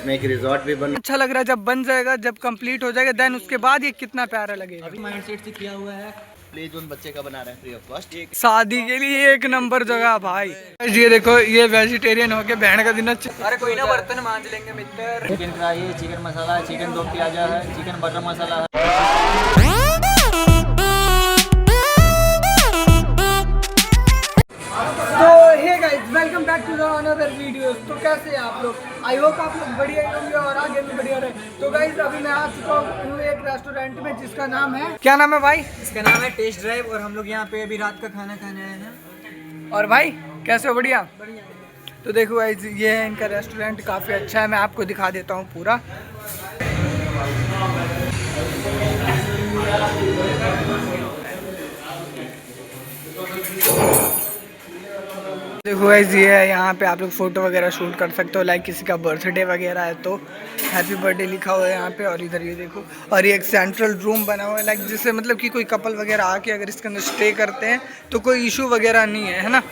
इसमें एक रिजॉर्ट भी बन अच्छा लग रहा है। जब बन जाएगा, जब कंप्लीट हो जाएगा, देन उसके बाद ये कितना प्यारा लगेगा। अभी माइंडसेट से किया हुआ है, प्ले जोन बच्चे का बना रहे हैं फ्री ऑफ कॉस्ट। शादी के लिए एक नंबर जगह भाई। ये देखो, ये वेजिटेरियन हो के बहन का दिन। अरे कोई ना, बर्तन मांज लेंगे मित्र। चिकन फ्राई है, चिकन मसाला है, चिकन दो प्याजा है, चिकन बटर मसाला है। तो hey guys, welcome back to the another video. तो कैसे हैं आप लोग? आई होप आप लोग बढ़िया ही होंगे और आगे भी बढ़िया रहे। तो गाइस, अभी मैं आ चुका हूँ एक रेस्टोरेंट में जिसका नाम है, क्या नाम है भाई? इसका नाम है टेस्ट ड्राइव और हम लोग यहाँ पे अभी रात का खाना खाने आए हैं। और भाई कैसे हो? बढ़िया। तो देखो गाइस, ये है इनका रेस्टोरेंट, काफ़ी अच्छा है। मैं आपको दिखा देता हूँ पूरा। देखो गाइस, ये है, यहाँ पे आप लोग फ़ोटो वगैरह शूट कर सकते हो। लाइक किसी का बर्थडे वगैरह है तो हैप्पी बर्थडे लिखा हुआ है यहाँ पे। और इधर ये देखो, और ये एक सेंट्रल रूम बना हुआ है, लाइक जिससे मतलब कि कोई कपल वगैरह आके अगर इसके अंदर स्टे करते हैं तो कोई इशू वगैरह नहीं है ना।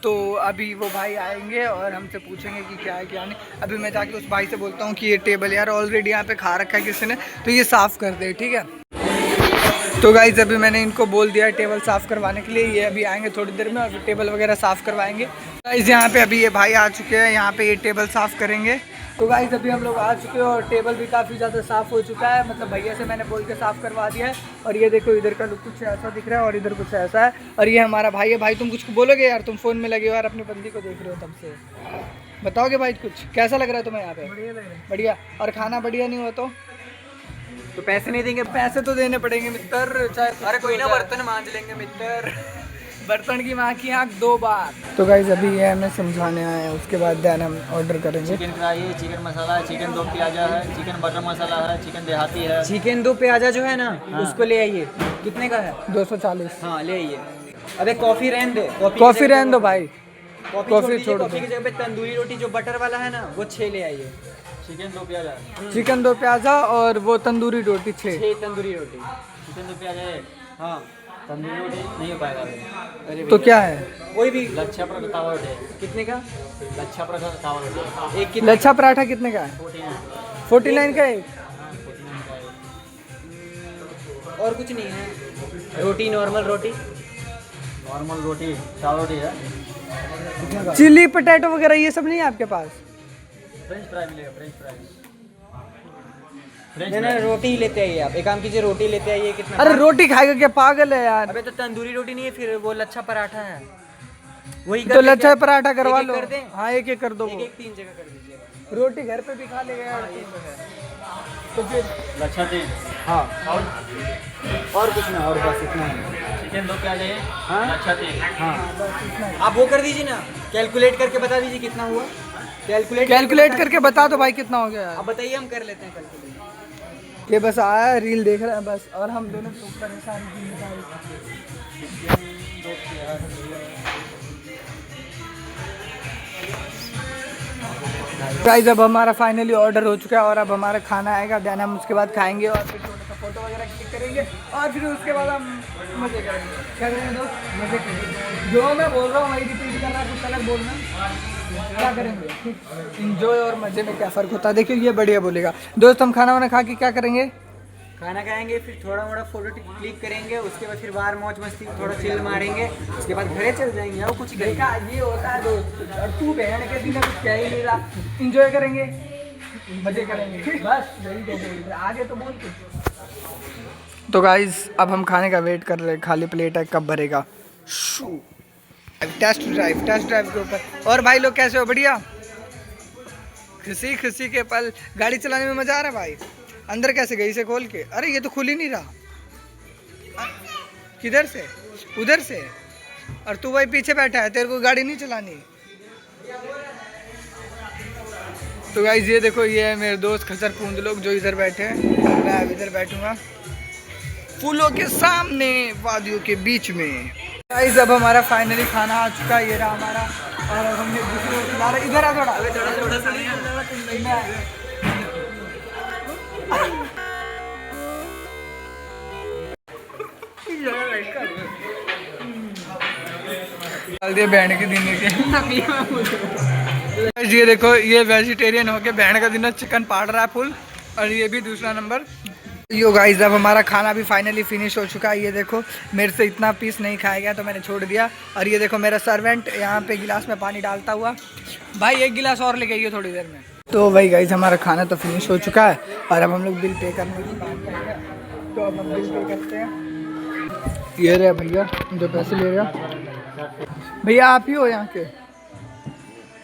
तो अभी वो भाई आएंगे और हमसे पूछेंगे कि क्या है क्या नहीं। अभी मैं जाके उस भाई से बोलता हूँ कि ये टेबल यार ऑलरेडी यहाँ पे खा रखा है किसी ने, तो ये साफ़ कर दे, ठीक है। तो गाइस, अभी मैंने इनको बोल दिया है टेबल साफ़ करवाने के लिए। ये अभी आएंगे थोड़ी देर में और फिर टेबल वगैरह साफ़ करवाएंगे। गाइस, यहाँ पे अभी ये भाई आ चुके हैं, यहाँ पे ये टेबल साफ़ करेंगे। तो गाइस, अभी हम लोग आ चुके हैं और टेबल भी काफ़ी ज़्यादा साफ़ हो चुका है। मतलब भैया से मैंने बोल के साफ़ करवा दिया है। और ये देखो, इधर का लुक कुछ ऐसा दिख रहा है और इधर कुछ ऐसा है। और ये हमारा भाई है। भाई तुम कुछ बोलोगे यार? तुम फ़ोन में लगे हो यार, अपनी बंदी को देख रहे हो तब से। बताओगे भाई कुछ, कैसा लग रहा है तुम्हें यहाँ पे? बढ़िया लग रहा है। बढ़िया। और खाना बढ़िया नहीं हुआ तो पैसे नहीं देंगे? पैसे तो देने पड़ेंगे मित्र, चाहे। अरे कोई ना, बर्तन मांज लेंगे मित्र। बर्तन की माँ की आँख 2 बार। तो गाइस, अभी ये हमें समझाने आए हैं, उसके बाद देन हम ऑर्डर करेंगे। चिकन फ्राई है, चिकन मसाला है, चिकन दो प्याजा है, चिकन बटर मसाला है, चिकन देहाती है। चिकन दो प्याजा जो है ना, उसको ले आइए। कितने का है? 240। हाँ, ले आइए। अबे कॉफ़ी रहने दो। कॉफ़ी रहने दो भाई, कॉफ़ी छोड़ दो। कॉफ़ी की जगह पे तंदूरी रोटी जो बटर वाला है ना, वो 6 ले आइए। चिकन दो प्याजा, चिकन 2 प्याजा और वो तंदूरी रोटी 6 तंदूरी रोटी। चिकन दो प्याजा है। हाँ, तंदूरी रोटी नहीं हो पाएगा। अरे तो क्या है? कोई भी। लच्छा पराठा तावा रोटी। कितने का? लच्छा पराठा तावा रोटी एक कितना? लच्छा पराठा कितने का है? 49 का एक। और कुछ नहीं है? रोटी, नॉर्मल रोटी। नॉर्मल रोटी, तावा रोटी है। चिली पोटैटो वगैरह ये सब नहीं है आपके पास? फ्रेंच फ्राई मिलेगा, फ्रेंच फ्राई। नहीं, रोटी लेते आइए आप। एक काम कीजिए, रोटी लेते आइए। कितना? अरे रोटी खाएगा क्या, पागल है यार? अबे तो तंदूरी रोटी नहीं है, फिर वो लच्छा पराठा है, वही तो लच्छा पराठा करवा एक-एक लो। कर दें? हाँ, एक कर दो। एक 3 जगह कर दीजिए। रोटी घर पे भी खा लेगा यार। तो फिर लच्छा 3। हाँ, और कुछ ना, और बस इतना है। चिकन दो प्याजा है। हाँ, लच्छा 3। हाँ, आप वो कर दीजिए ना, कैलकुलेट करके बता दीजिए कितना हुआ। कैलकुलेट करके बता दो भाई कितना हो गया यार। आप बताइए, हम कर लेते हैं कैलकुलेट। ये बस आया, रील देख रहा है बस, और हम दोनों तो परेशान। गाइस, अब हमारा फाइनली ऑर्डर हो चुका है और अब हमारा खाना आएगा। देन हम उसके बाद खाएंगे और फिर थोड़ा सा फोटो वगैरह क्लिक करेंगे और फिर उसके बाद हम मजे करेंगे। क्या करेंगे दोस्त? मजे करेंगे। जो मैं बोल रहा हूँ वही रिपीट करना, कुछ अलग बोलना। क्या करेंगे? इंजॉय और मजे में क्या फ़र्क होता है? देखिए, ये बढ़िया बोलेगा। दोस्त, हम खाना वाना खा के क्या करेंगे? खाना खाएंगे, फिर थोड़ा मोड़ा फोटो क्लिक करेंगे, उसके बाद फिर बाहर मौज मस्ती थोड़ा चिल मारेंगे, उसके बाद घरे चल जाएंगे। और कुछ देखा, ये होता है दोस्त। और तू बहन के दिन कुछ कह ही नहीं रहा। इंजॉय करेंगे, मजे करेंगे, बस यही करेंगे। आगे तो बोल कुछ। तो गाइस, अब हम खाने का वेट कर रहे हैं। खाली प्लेट है, कब भरेगा? टेस्ट ड्राइव के ऊपर। और भाई लोग कैसे हो? बढ़िया। खुशी खुशी के पल। गाड़ी चलाने में मजा आ रहा है भाई। अंदर कैसे गई से खोल के? अरे ये तो खुल ही नहीं रहा। किधर से? उधर से। और तू भाई पीछे बैठा है, तेरे को गाड़ी नहीं चलानी। तो गाइस, ये देखो, ये है मेरे दोस्त खचर पूंद लोग जो इधर बैठे हैं। मैं अब इधर बैठूंगा फूलों के सामने, वादियों के बीच में। गाइस, अब हमारा फाइनली खाना आ चुका है। ये रहा हमारा। और अब हमने दूसरे को खिला रहे। इधर आ थोड़ा डाल दिया बैंड की दिन के। ये देखो, ये वेजिटेरियन होके बहन का दिन चिकन पाड़ रहा है फुल, और ये भी दूसरा नंबर। यो गाइस, अब हमारा खाना भी फाइनली फिनिश हो चुका है। ये देखो, मेरे से इतना पीस नहीं खाया गया तो मैंने छोड़ दिया। और ये देखो मेरा सर्वेंट यहाँ पे गिलास में पानी डालता हुआ, भाई एक गिलास और लेके आइए थोड़ी देर में। तो भाई गाइस, हमारा खाना तो फिनिश हो चुका है और अब हम लोग बिल पे करने की बात करेंगे। तो अब हम बिल पे करते हैं। ये रहे भैया जो पैसे ले रहे हैं। भैया आप ही हो यहाँ के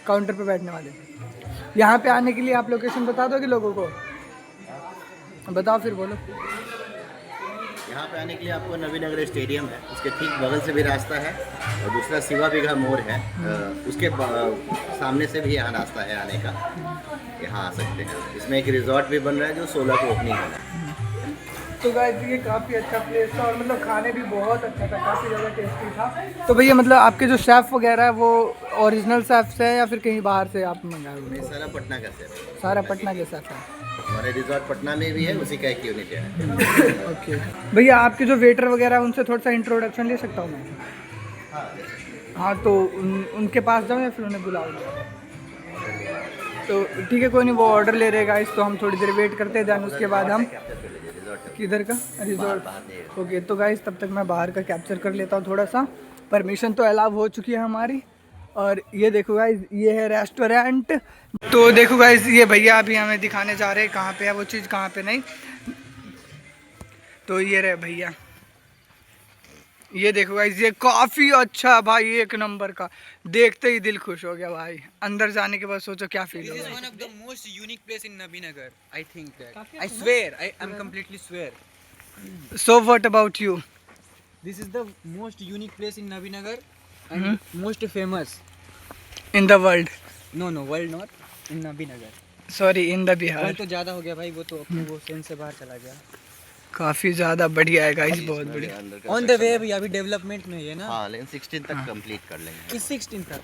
काउंटर पे बैठने वाले? यहाँ पे आने के लिए आप लोकेशन बता दोगे लोगों को? बताओ फिर, बोलो। यहाँ पे आने के लिए आपको नवीनगर स्टेडियम है, उसके ठीक बगल से भी रास्ता है, और दूसरा शिवा बिघा मोड़ है, उसके सामने से भी यहाँ रास्ता है आने का, यहाँ आ सकते हैं। इसमें एक रिजॉर्ट भी बन रहा है जो 16 को ओपनिंग होना है। तो गाइस, ये काफ़ी अच्छा प्लेस था और मतलब खाने भी बहुत अच्छा था, काफ़ी ज़्यादा टेस्टी था। तो भैया मतलब आपके जो शेफ़ वगैरह है वो ओरिजिनल शेफ़ से है या फिर कहीं बाहर से आप मंगाए हुए? सारा पटना का शेफ, सारा पटना के शेफ़ है। हमारे रिजॉर्ट पटना में भी है, उसी का एक यूनिट है। ओके भैया, आपके जो वेटर वगैरह है उनसे थोड़ा सा इंट्रोडक्शन ले सकता हूँ मैं? हाँ, तो उनके पास जाऊँ या फिर उन्हें बुलाऊँ? तो ठीक है, कोई नहीं, वो ऑर्डर ले रहेगा इस, तो हम थोड़ी देर वेट करते हैं, देन उसके बाद हम किधर का रिजॉर्ट। ओके, तो गाइस तब तक मैं बाहर का कैप्चर कर लेता हूँ थोड़ा सा। परमिशन तो अलाउ हो चुकी है हमारी। और ये देखो गाइस, ये है रेस्टोरेंट। तो देखो गाइस, ये भैया अभी हमें दिखाने जा रहे हैं कहाँ पे है वो चीज़, कहाँ पे नहीं। तो ये रहे भैया, ये देखो गाइस, ये काफ़ी अच्छा भाई, एक नंबर का, देखते ही दिल खुश हो गया भाई। अंदर जाने के बाद सोचो क्या फील होगा। One of the most unique place in Nabinagar. I think that. I swear, I'm completely swear. So what about you? This is the most unique place in Nabinagar and most famous. In the world? No, world not. In Nabinagar. Sorry, in the Bihar. World तो ज़्यादा हो गया भाई, वो तो अपने वो sense से बाहर चला गया। काफ़ी ज़्यादा बढ़िया है गाइस, बहुत बढ़िया। ऑन द वे अभी अभी डेवलपमेंट में है ना। हाँ, लेकिन 16 तक कंप्लीट कर लेंगे। इस 16 तक।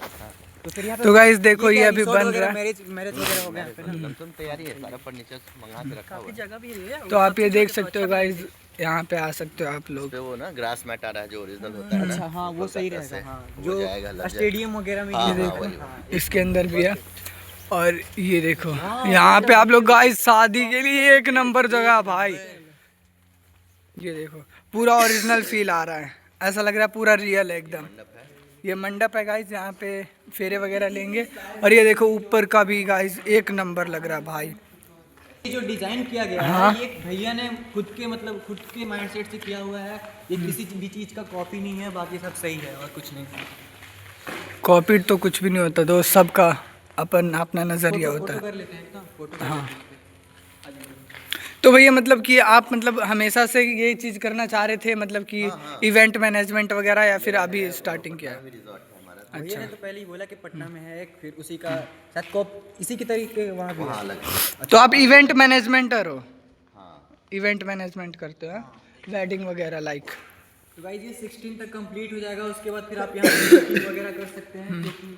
तो फिर यहाँ पे तो गाइस देखो, ये अभी बन रहा है। मैरिज वगैरह हो गया। लमसम तैयारी है, सारा फर्नीचर मंगा के रखा हुआ है। जगह भी है। तो आप ये देख सकते हो गाइस, यहाँ पे आ सकते हो आप लोग। पे वो ना ग्रास मैट आ रहा है जो ओरिजिनल होता है। अच्छा, हाँ वो सही रहेगा। हाँ, वो जाएगा, लग जाएगा। स्टेडियम वगैरह में हाँ, ये हाँ, देखो। वही। इसके अंदर भी है। और ये देखो, यहाँ पे आप लोग गाइस शादी के लिए एक नंबर जगह भाई। ये देखो, पूरा ओरिजिनल फील आ रहा है, ऐसा लग रहा है पूरा रियल है एकदम। ये मंडप है गाइस, यहाँ पे फेरे वगैरह लेंगे। और ये देखो ऊपर का भी गाइस एक नंबर लग रहा है भाई। ये जो डिजाइन किया गया हाँ। है, ये भैया ने खुद के माइंडसेट से किया हुआ है। ये किसी भी चीज का कॉपी नहीं है, बाकी सब सही है और कुछ नहीं। कॉपी तो कुछ भी नहीं होता, तो सबका अपन अपना नजरिया होता है। कर लेते हैं ना, फोटो। हाँ, तो भैया मतलब कि आप मतलब हमेशा से ये चीज़ करना चाह रहे थे, मतलब कि इवेंट मैनेजमेंट वगैरह, या फिर अभी स्टार्टिंग किया? भैया ने तो पहले ही बोला कि पटना में है एक, फिर उसी का शायद कॉप इसी की तरीके वहाँ भी है। तो आप इवेंट मैनेजमेंटर हो? इवेंट मैनेजमेंट करते हो, वेडिंग वगैरह लाइक? तो गाइस ये 16 तक कंप्लीट हो जाएगा, उसके बाद फिर आप यहाँ बुकिंग वगैरह कर सकते हैं, क्योंकि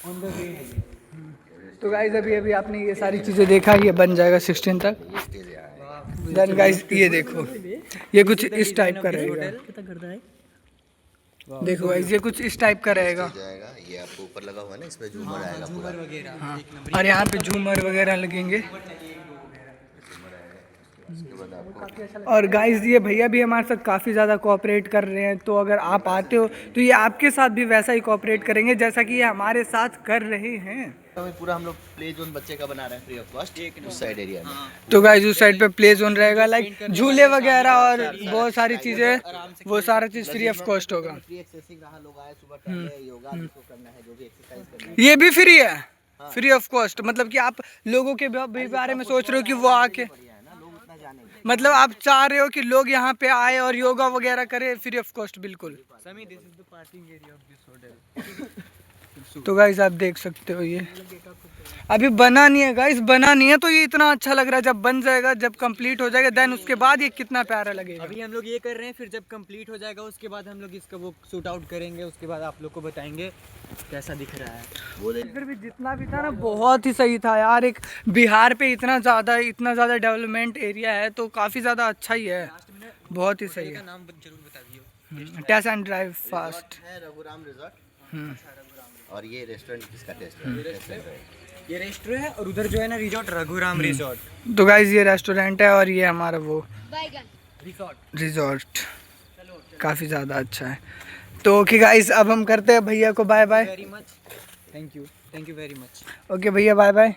ऑन द वे है। तो गाइस अभी आपने ये सारी चीज़ें देखा, ये बन जाएगा 16 तक। देन गाइस ये देखो, ये कुछ इस टाइप का रहेगा। देखो गाइस, ये कुछ इस टाइप का रहेगा। ये आपको ऊपर लगा हुआ है ना, इसमें झूमर आएगा पूरा। वगैरह। और यहाँ पे झूमर वगैरह लगेंगे। और गाइस ये भैया भी हमारे साथ काफ़ी ज़्यादा कोऑपरेट कर रहे हैं, तो अगर आप आते हो तो ये आपके साथ भी वैसा ही कोऑपरेट करेंगे जैसा कि ये हमारे साथ कर रहे हैं। पूरा हम लोग प्ले जोन बच्चे का बना रहे हैं फ्री ऑफ कॉस्ट, उस साइड एरिया में। तो गाइस उस साइड पे प्ले जोन रहेगा, लाइक झूले वगैरह और बहुत सारी चीज़ें, वो सारा चीज़ फ्री ऑफ कॉस्ट होगा। फ्री एक्सेसिंग रहा, लोग आए सुबह टहले, योगा जिसको करना है, जो भी एक्सरसाइज करना है, ये भी फ्री है, फ्री ऑफ कॉस्ट। मतलब कि आप लोगों के बारे में सोच रहे हो कि वो आके, मतलब आप चाह रहे हो कि लोग यहाँ पे आए और योगा वगैरह करे फ्री ऑफ कॉस्ट, बिल्कुल। समी, this is the parking area of this hotel. तो गाइस आप देख सकते हो, ये अभी बना नहीं है गाइस, बना नहीं है, तो ये इतना अच्छा लग रहा है। जब बन जाएगा, जब कंप्लीट हो जाएगा, देन उसके बाद ये कितना प्यारा लगेगा। अभी हम लोग ये कर रहे हैं, फिर जब कंप्लीट हो जाएगा उसके बाद हम लोग इसका वो शूट आउट करेंगे, उसके बाद आप लोग को बताएंगे कैसा दिख रहा है। फिर भी जितना भी था ना, बहुत ही सही था यार। एक बिहार पे इतना ज़्यादा डेवलपमेंट एरिया है, तो काफ़ी ज़्यादा अच्छा ही है, बहुत ही सही है। नाम जरूर बता दियो। Taste and drive fast. है रघुराम रिजॉर्ट। और ये रेस्टोरेंट किसका टेस्ट है? ये रेस्टोरेंट है और उधर जो है ना रिजॉर्ट रघुराम रिजॉर्ट। तो गाइज ये रेस्टोरेंट है और ये हमारा वो रिजॉर्ट काफ़ी ज़्यादा अच्छा है। तो ओके गाइज अब हम करते हैं भैया को bye bye. Very much, thank you very much. Okay भैया बाय बाय।